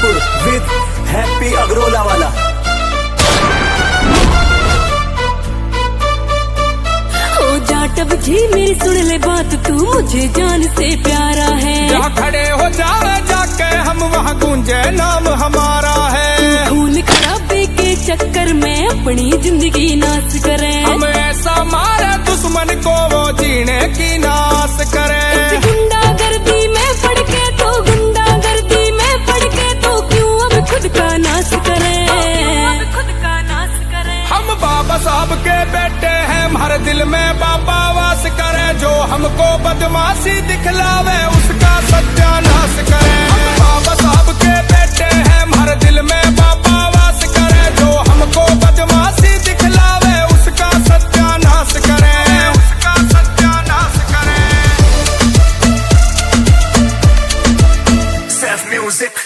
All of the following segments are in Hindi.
जयपुर विद हैप्पी अग्रोला वाला। ओ जाटव जी मेरी सुन ले बात, तू मुझे जान से प्यारा है। जहाँ खड़े हो जाए जाके हम वहाँ गूंजे नाम हमारा है। खून खराबे के चक्कर में अपनी जिंदगी नाश करें। हम ऐसा मारे दुश्मन को वो जीने की नाश करे। गुंडागर्दी में पड़ के तो गुंडागर्दी में पड़ के तो क्यों अब खुद का नाश करें। हम बाबा साहब के बेटे हैं, हर दिल में बाबा वास करे। जो हमको बदमाशी दिखलावे उसका सत्यानाश करे। हम बाबा साहब के बेटे हैं, हर दिल में बाबा वास करे। जो हमको बदमाशी दिखलावे उसका सत्यानाश करे, उसका सत्यानाश करे। Safe music.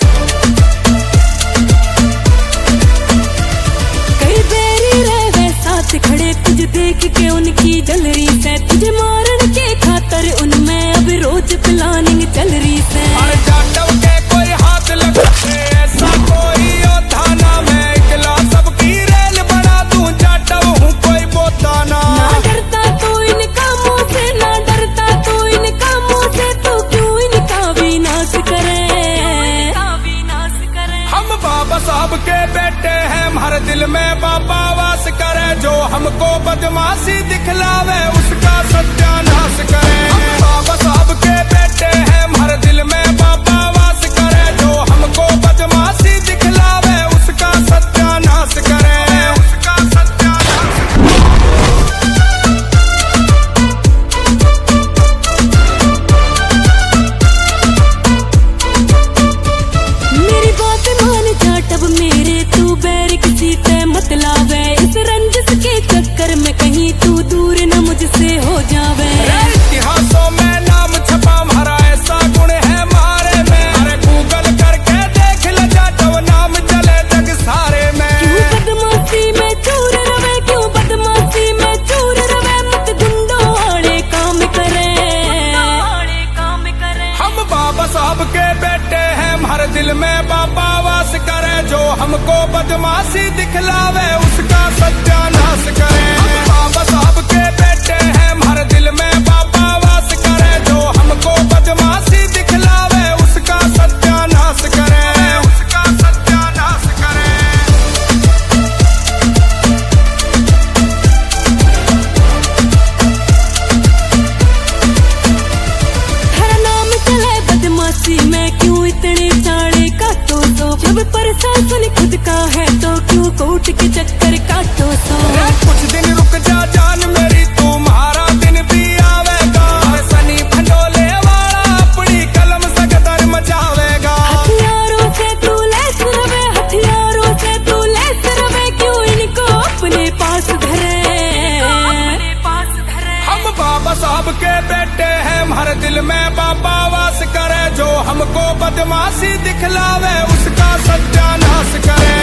खड़े तुझे देख के उनकी जल रही है, तुझे मारने के खातर उनमें अब रोज प्लानिंग चल रही है। और जाटव के कोई हाथ लगाए ऐसा कोई योद्धा ना, मैं इकला सबकी रेल बना दूं। जाटव हूँ कोई बोताना। ना डरता तो इन कामों से, ना डरता तो इन कामों से, तो क्यों इनका विनाश करे। हम बाबा साहब के बेटे हैं, हर दिल में बाबा वास करे। जो हमको बदमाशी दिखलावे उसका सत्यानाश करे। हम बाबा साहब के बेटे हैं, हर दिल में बाबा वास करे। जो हमको बदमाशी दिखलावे उसका सत्यानाश करे, उसका सत्यानाश। मेरी बात मान जाटव मेरे, तू बैर किसी से मत लावे। इस रंजिश के चक्कर में कहीं तू दूर न मुझसे हो जावे। इतिहासों में नाम छपा हमारा, ऐसा गुण है मारे में। अरे गूगल करके देख ले जाटव, नाम चले जग सारे में। क्यों बदमाशी में चूर रवे, क्यों बदमाशी में चूर रवे। मत गुंडों वाले काम करे। हम बाबा साहब के बेटे हैं, हर दिल में बाबा वास करे। जो हमको बदमाशी दिखलावे उसका सत्यानाश करे। हम बाबा साहब के बेटे हैं, हर दिल में बाबा वास करे। जो हमको बदमाशी दिखलावे उसका सत्यानाश करे, उसका सत्यानाश करे। हर नाम चले बदमाशी में, क्यों इतने चाड़े काटो तो। जब प्रशासन खुद का है तो क्यों कोर्ट के चक्कर काटो तो। कुछ दिन रुक जा जान मेरी, तुम्हारा दिन भी आवेगा। सनी भंडोले वाला अपनी कलम से गदर मचावेगा। हथियारों से तू लैस रवे, हथियारों से तू लैस रवे। क्यों इनको अपने पास धरे। हम बाबा साहब के बेटे हैं, हर दिल में बाबा वास करे। जो हमको बदमाशी दिखलावे उसका सत्यानाश करे।